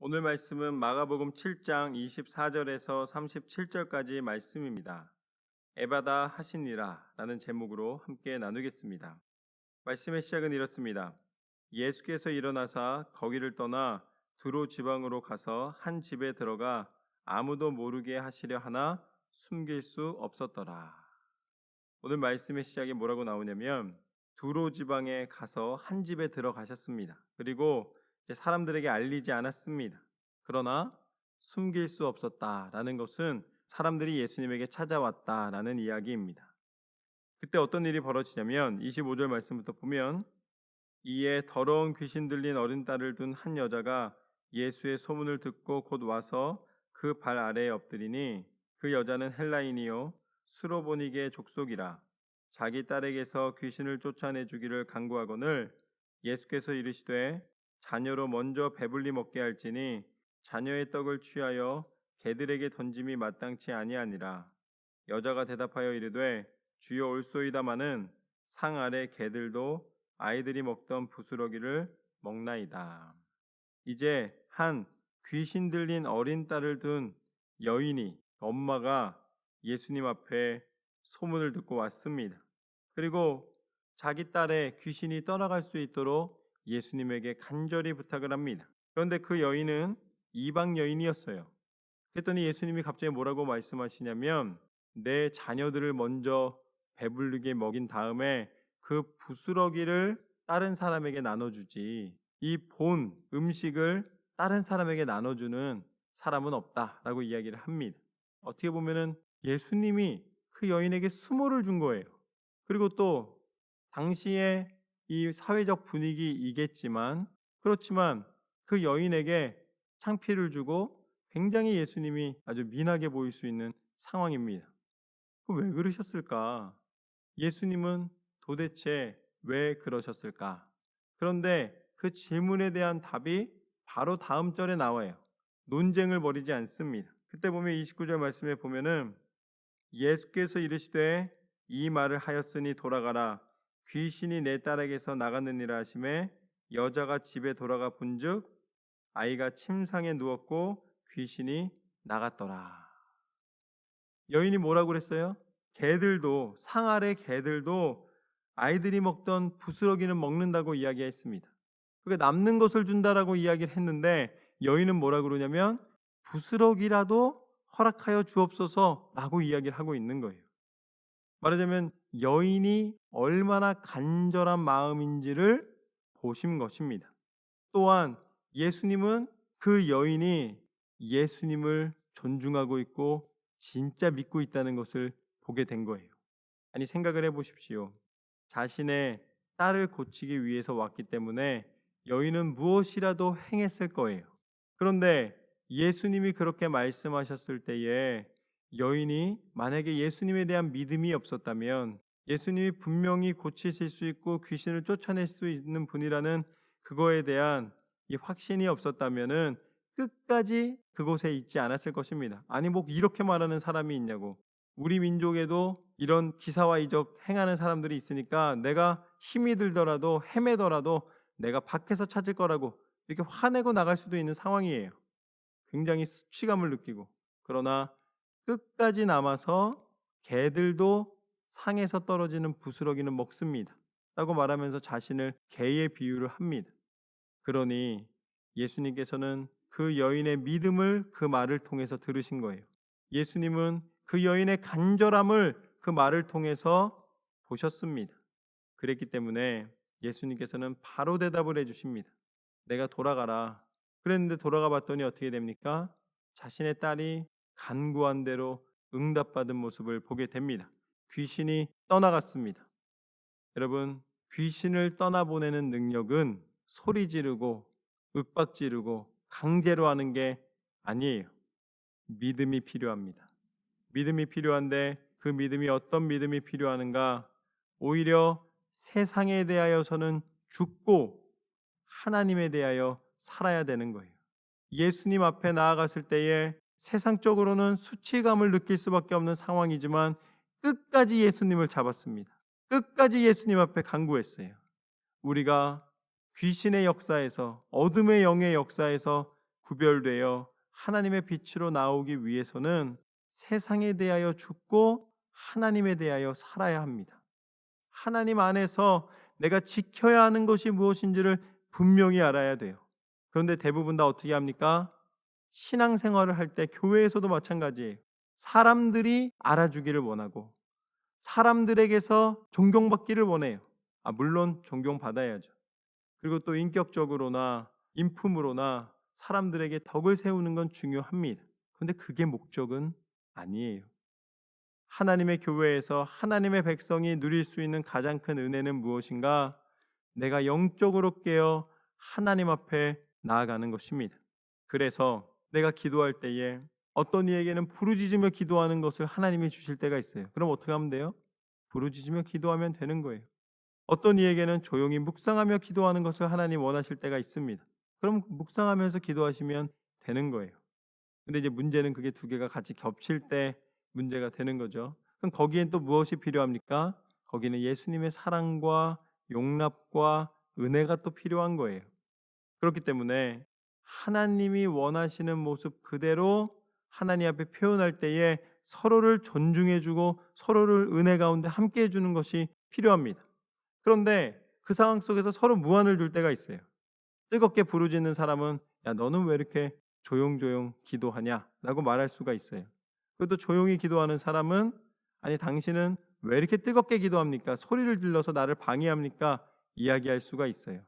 오늘 말씀은 마가복음 7장 24절에서 37절까지 말씀입니다. 에바다 하시니라 라는 제목으로 함께 나누겠습니다. 말씀의 시작은 이렇습니다. 예수께서 일어나사 거기를 떠나 두로 지방으로 가서 한 집에 들어가 아무도 모르게 하시려 하나 숨길 수 없었더라. 오늘 말씀의 시작이 뭐라고 나오냐면 두로 지방에 가서 한 집에 들어가셨습니다. 그리고 사람들에게 알리지 않았습니다. 그러나 숨길 수 없었다라는 것은 사람들이 예수님에게 찾아왔다라는 이야기입니다. 그때 어떤 일이 벌어지냐면 25절 말씀부터 보면 이에 더러운 귀신 들린 어린 딸을 둔 한 여자가 예수의 소문을 듣고 곧 와서 그 발 아래에 엎드리니 그 여자는 헬라인이요 수로보니게 족속이라 자기 딸에게서 귀신을 쫓아내 주기를 간구하거늘 예수께서 이르시되 자녀로 먼저 배불리 먹게 할지니 자녀의 떡을 취하여 개들에게 던짐이 마땅치 아니하니라. 여자가 대답하여 이르되 주여 올소이다마는 상 아래 개들도 아이들이 먹던 부스러기를 먹나이다. 이제 한 귀신 들린 어린 딸을 둔 여인이 엄마가 예수님 앞에 소문을 듣고 왔습니다. 그리고 자기 딸의 귀신이 떠나갈 수 있도록 예수님에게 간절히 부탁을 합니다. 그런데 그 여인은 이방 여인이었어요. 그랬더니 예수님이 갑자기 뭐라고 말씀하시냐면 내 자녀들을 먼저 배불리게 먹인 다음에 그 부스러기를 다른 사람에게 나눠주지 이 본 음식을 다른 사람에게 나눠주는 사람은 없다라고 이야기를 합니다. 어떻게 보면은 예수님이 그 여인에게 수모를 준 거예요. 그리고 또 당시에 이 사회적 분위기이겠지만 그렇지만 그 여인에게 창피를 주고 굉장히 예수님이 아주 민하게 보일 수 있는 상황입니다. 왜 그러셨을까? 예수님은 도대체 왜 그러셨을까? 그런데 그 질문에 대한 답이 바로 다음 절에 나와요. 논쟁을 벌이지 않습니다. 그때 보면 29절 말씀에 보면은 예수께서 이르시되 이 말을 하였으니 돌아가라 귀신이 내 딸에게서 나갔느니라 하시매 여자가 집에 돌아가 본즉 아이가 침상에 누웠고 귀신이 나갔더라. 여인이 뭐라고 그랬어요? 개들도 상 아래 개들도 아이들이 먹던 부스러기는 먹는다고 이야기했습니다. 그게 남는 것을 준다라고 이야기를 했는데 여인은 뭐라고 그러냐면 부스러기라도 허락하여 주옵소서라고 이야기를 하고 있는 거예요. 말하자면 여인이 얼마나 간절한 마음인지를 보신 것입니다. 또한 예수님은 그 여인이 예수님을 존중하고 있고 진짜 믿고 있다는 것을 보게 된 거예요. 아니 생각을 해보십시오. 자신의 딸을 고치기 위해서 왔기 때문에 여인은 무엇이라도 행했을 거예요. 그런데 예수님이 그렇게 말씀하셨을 때에 여인이 만약에 예수님에 대한 믿음이 없었다면 예수님이 분명히 고치실 수 있고 귀신을 쫓아낼 수 있는 분이라는 그거에 대한 이 확신이 없었다면은 끝까지 그곳에 있지 않았을 것입니다. 아니 뭐 이렇게 말하는 사람이 있냐고. 우리 민족에도 이런 기사와 이적 행하는 사람들이 있으니까 내가 힘이 들더라도 헤매더라도 내가 밖에서 찾을 거라고 이렇게 화내고 나갈 수도 있는 상황이에요. 굉장히 수치감을 느끼고. 그러나 끝까지 남아서 개들도 상에서 떨어지는 부스러기는 먹습니다. 라고 말하면서 자신을 개의 비유를 합니다. 그러니 예수님께서는 그 여인의 믿음을 그 말을 통해서 들으신 거예요. 예수님은 그 여인의 간절함을 그 말을 통해서 보셨습니다. 그랬기 때문에 예수님께서는 바로 대답을 해주십니다. 내가 돌아가라. 그랬는데 돌아가 봤더니 어떻게 됩니까? 자신의 딸이 간구한 대로 응답받은 모습을 보게 됩니다. 귀신이 떠나갔습니다. 여러분, 귀신을 떠나보내는 능력은 소리 지르고 윽박 지르고 강제로 하는 게 아니에요. 믿음이 필요합니다. 믿음이 필요한데 그 믿음이 어떤 믿음이 필요한가? 오히려 세상에 대하여서는 죽고 하나님에 대하여 살아야 되는 거예요. 예수님 앞에 나아갔을 때에 세상적으로는 수치감을 느낄 수밖에 없는 상황이지만 끝까지 예수님을 잡았습니다. 끝까지 예수님 앞에 간구했어요. 우리가 귀신의 역사에서 어둠의 영의 역사에서 구별되어 하나님의 빛으로 나오기 위해서는 세상에 대하여 죽고 하나님에 대하여 살아야 합니다. 하나님 안에서 내가 지켜야 하는 것이 무엇인지를 분명히 알아야 돼요. 그런데 대부분 다 어떻게 합니까? 신앙생활을 할 때 교회에서도 마찬가지예요. 사람들이 알아주기를 원하고 사람들에게서 존경받기를 원해요. 물론 존경받아야죠. 그리고 또 인격적으로나 인품으로나 사람들에게 덕을 세우는 건 중요합니다. 그런데 그게 목적은 아니에요. 하나님의 교회에서 하나님의 백성이 누릴 수 있는 가장 큰 은혜는 무엇인가? 내가 영적으로 깨어 하나님 앞에 나아가는 것입니다. 그래서 내가 기도할 때에 어떤 이에게는 부르짖으며 기도하는 것을 하나님이 주실 때가 있어요. 그럼 어떻게 하면 돼요? 부르짖으며 기도하면 되는 거예요. 어떤 이에게는 조용히 묵상하며 기도하는 것을 하나님 원하실 때가 있습니다. 그럼 묵상하면서 기도하시면 되는 거예요. 근데 이제 문제는 그게 두 개가 같이 겹칠 때 문제가 되는 거죠. 그럼 거기엔 또 무엇이 필요합니까? 거기는 예수님의 사랑과 용납과 은혜가 또 필요한 거예요. 그렇기 때문에 하나님이 원하시는 모습 그대로 하나님 앞에 표현할 때에 서로를 존중해주고 서로를 은혜 가운데 함께 해주는 것이 필요합니다. 그런데 그 상황 속에서 서로 무안을 둘 때가 있어요. 뜨겁게 부르짖는 사람은 야 너는 왜 이렇게 조용조용 기도하냐 라고 말할 수가 있어요. 그것도 조용히 기도하는 사람은 아니 당신은 왜 이렇게 뜨겁게 기도합니까? 소리를 질러서 나를 방해합니까? 이야기할 수가 있어요.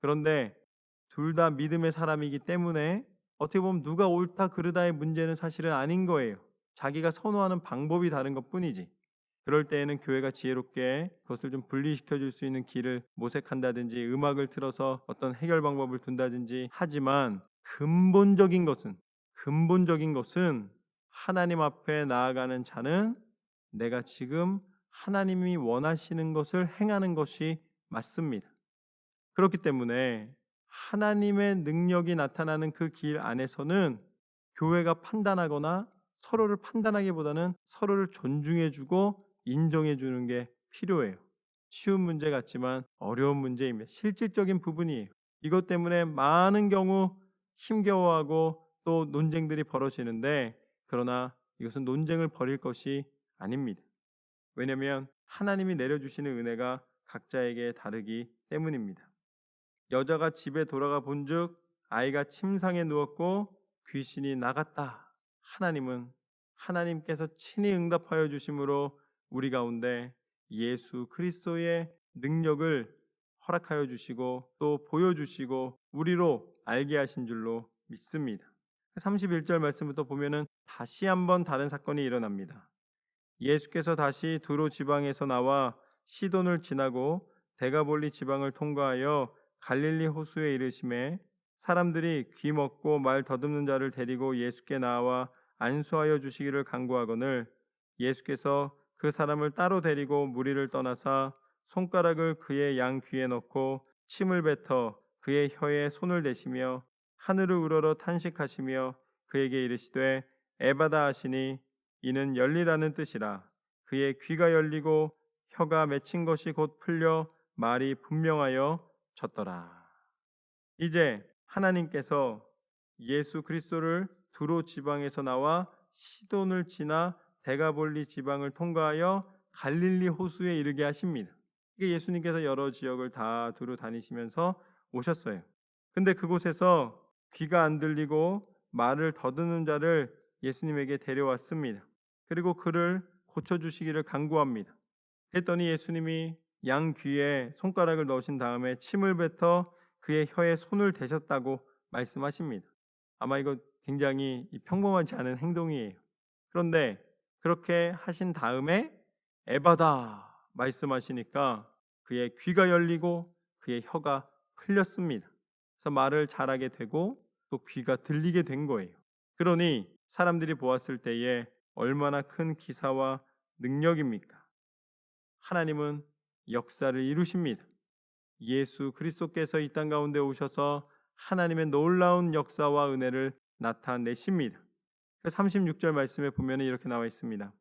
그런데 둘 다 믿음의 사람이기 때문에 어떻게 보면 누가 옳다 그르다의 문제는 사실은 아닌 거예요. 자기가 선호하는 방법이 다른 것뿐이지. 그럴 때에는 교회가 지혜롭게 그것을 좀 분리시켜 줄 수 있는 길을 모색한다든지 음악을 틀어서 어떤 해결 방법을 둔다든지 하지만 근본적인 것은 하나님 앞에 나아가는 자는 내가 지금 하나님이 원하시는 것을 행하는 것이 맞습니다. 그렇기 때문에 하나님의 능력이 나타나는 그 길 안에서는 교회가 판단하거나 서로를 판단하기보다는 서로를 존중해주고 인정해주는 게 필요해요. 쉬운 문제 같지만 어려운 문제입니다. 실질적인 부분이에요. 이것 때문에 많은 경우 힘겨워하고 또 논쟁들이 벌어지는데 그러나 이것은 논쟁을 벌일 것이 아닙니다. 왜냐하면 하나님이 내려주시는 은혜가 각자에게 다르기 때문입니다. 여자가 집에 돌아가 본즉 아이가 침상에 누웠고 귀신이 나갔다. 하나님께서 친히 응답하여 주심으로 우리 가운데 예수 그리스도의 능력을 허락하여 주시고 또 보여주시고 우리로 알게 하신 줄로 믿습니다. 31절 말씀부터 보면은 다시 한번 다른 사건이 일어납니다. 예수께서 다시 두로 지방에서 나와 시돈을 지나고 데가볼리 지방을 통과하여 갈릴리 호수에 이르심에 사람들이 귀 먹고 말 더듬는 자를 데리고 예수께 나와 안수하여 주시기를 간구하거늘 예수께서 그 사람을 따로 데리고 무리를 떠나사 손가락을 그의 양 귀에 넣고 침을 뱉어 그의 혀에 손을 대시며 하늘을 우러러 탄식하시며 그에게 이르시되 에바다 하시니 이는 열리라는 뜻이라. 그의 귀가 열리고 혀가 맺힌 것이 곧 풀려 말이 분명하여 졌더라. 이제 하나님께서 예수 그리스도를 두로 지방에서 나와 시돈을 지나 데가볼리 지방을 통과하여 갈릴리 호수에 이르게 하십니다. 이게 예수님께서 여러 지역을 다 두루 다니시면서 오셨어요. 근데 그곳에서 귀가 안 들리고 말을 더듬는 자를 예수님에게 데려왔습니다. 그리고 그를 고쳐주시기를 간구합니다. 그랬더니 예수님이 양 귀에 손가락을 넣으신 다음에 침을 뱉어 그의 혀에 손을 대셨다고 말씀하십니다. 아마 이거 굉장히 평범하지 않은 행동이에요. 그런데 그렇게 하신 다음에 에바다 말씀하시니까 그의 귀가 열리고 그의 혀가 풀렸습니다. 그래서 말을 잘하게 되고 또 귀가 들리게 된 거예요. 그러니 사람들이 보았을 때에 얼마나 큰 기사와 능력입니까? 하나님은 역사를 이루십니다. 예수 그리스도께서 이 땅 가운데 오셔서 하나님의 놀라운 역사와 은혜를 나타내십니다. 36절 말씀에 보면 이렇게 나와 있습니다.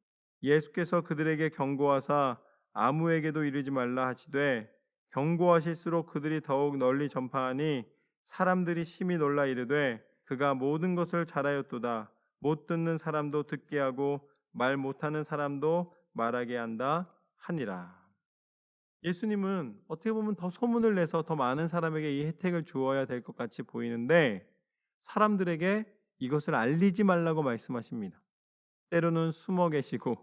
예수께서 그들에게 경고하사 아무에게도 이르지 말라 하시되 경고하실수록 그들이 더욱 널리 전파하니 사람들이 심히 놀라 이르되 그가 모든 것을 잘하였도다. 못 듣는 사람도 듣게 하고 말 못하는 사람도 말하게 한다 하니라. 예수님은 어떻게 보면 더 소문을 내서 더 많은 사람에게 이 혜택을 주어야 될 것 같이 보이는데 사람들에게 이것을 알리지 말라고 말씀하십니다. 때로는 숨어 계시고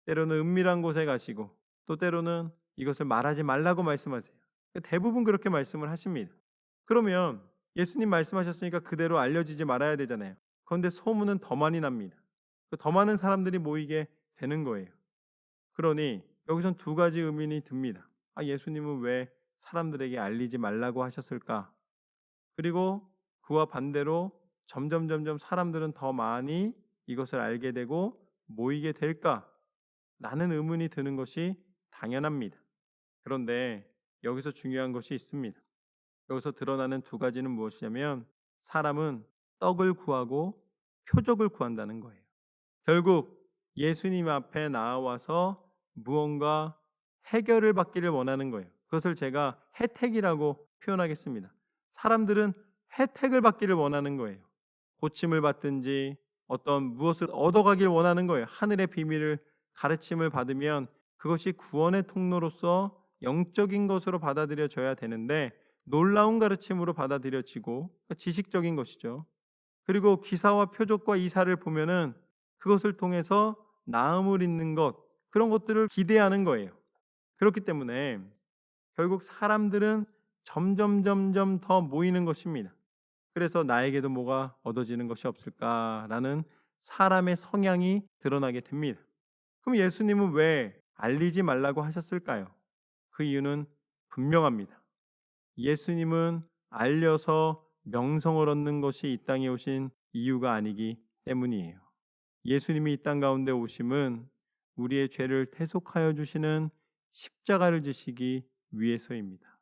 때로는 은밀한 곳에 가시고 또 때로는 이것을 말하지 말라고 말씀하세요. 대부분 그렇게 말씀을 하십니다. 그러면 예수님 말씀하셨으니까 그대로 알려지지 말아야 되잖아요. 그런데 소문은 더 많이 납니다. 더 많은 사람들이 모이게 되는 거예요. 그러니 여기선 두 가지 의문이 듭니다. 예수님은 왜 사람들에게 알리지 말라고 하셨을까? 그리고 그와 반대로 점점 사람들은 더 많이 이것을 알게 되고 모이게 될까? 라는 의문이 드는 것이 당연합니다. 그런데 여기서 중요한 것이 있습니다. 여기서 드러나는 두 가지는 무엇이냐면 사람은 떡을 구하고 표적을 구한다는 거예요. 결국 예수님 앞에 나와서 무언가 해결을 받기를 원하는 거예요. 그것을 제가 혜택이라고 표현하겠습니다. 사람들은 혜택을 받기를 원하는 거예요. 고침을 받든지 어떤 무엇을 얻어가길 원하는 거예요. 하늘의 비밀을 가르침을 받으면 그것이 구원의 통로로서 영적인 것으로 받아들여져야 되는데 놀라운 가르침으로 받아들여지고 지식적인 것이죠. 그리고 기사와 표적과 이사를 보면은 그것을 통해서 나음을 잇는 것, 그런 것들을 기대하는 거예요. 그렇기 때문에 결국 사람들은 점점 더 모이는 것입니다. 그래서 나에게도 뭐가 얻어지는 것이 없을까라는 사람의 성향이 드러나게 됩니다. 그럼 예수님은 왜 알리지 말라고 하셨을까요? 그 이유는 분명합니다. 예수님은 알려서 명성을 얻는 것이 이 땅에 오신 이유가 아니기 때문이에요. 예수님이 이 땅 가운데 오심은 우리의 죄를 대속하여 주시는 십자가를 지시기 위해서입니다.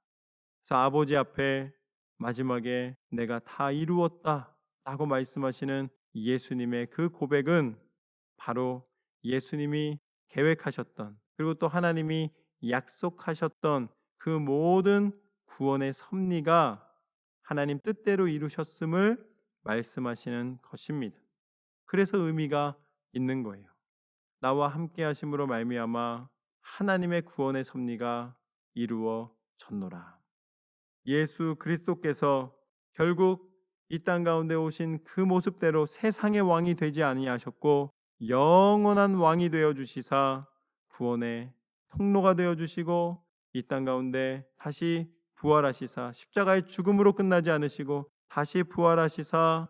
그래서 아버지 앞에 마지막에 내가 다 이루었다 라고 말씀하시는 예수님의 그 고백은 바로 예수님이 계획하셨던 그리고 또 하나님이 약속하셨던 그 모든 구원의 섭리가 하나님 뜻대로 이루셨음을 말씀하시는 것입니다. 그래서 의미가 있는 거예요. 나와 함께 하심으로 말미암아 하나님의 구원의 섭리가 이루어졌노라. 예수 그리스도께서 결국 이 땅 가운데 오신 그 모습대로 세상의 왕이 되지 아니하셨고 영원한 왕이 되어 주시사 구원의 통로가 되어 주시고 이 땅 가운데 다시 부활하시사 십자가의 죽음으로 끝나지 않으시고 다시 부활하시사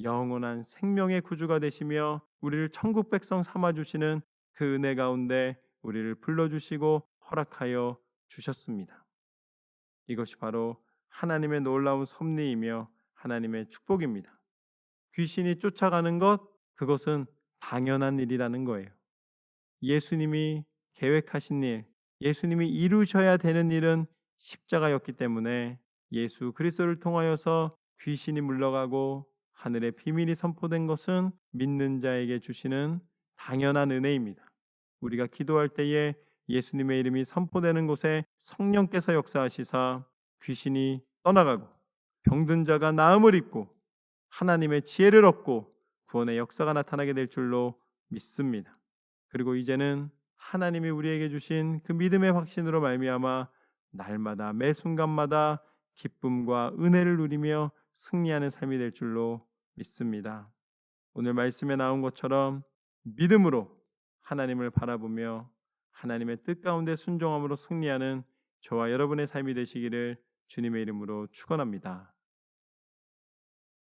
영원한 생명의 구주가 되시며 우리를 천국 백성 삼아 주시는 그 은혜 가운데 우리를 불러주시고 허락하여 주셨습니다. 이것이 바로 하나님의 놀라운 섭리이며 하나님의 축복입니다. 귀신이 쫓아가는 것, 그것은 당연한 일이라는 거예요. 예수님이 계획하신 일, 예수님이 이루셔야 되는 일은 십자가였기 때문에 예수 그리스도를 통하여서 귀신이 물러가고 하늘의 비밀이 선포된 것은 믿는 자에게 주시는 당연한 은혜입니다. 우리가 기도할 때에 예수님의 이름이 선포되는 곳에 성령께서 역사하시사 귀신이 떠나가고 병든 자가 나음을 입고 하나님의 지혜를 얻고 구원의 역사가 나타나게 될 줄로 믿습니다. 그리고 이제는 하나님이 우리에게 주신 그 믿음의 확신으로 말미암아 날마다 매 순간마다 기쁨과 은혜를 누리며 승리하는 삶이 될 줄로 믿습니다. 오늘 말씀에 나온 것처럼 믿음으로 하나님을 바라보며 하나님의 뜻 가운데 순종함으로 승리하는 저와 여러분의 삶이 되시기를 주님의 이름으로 축원합니다.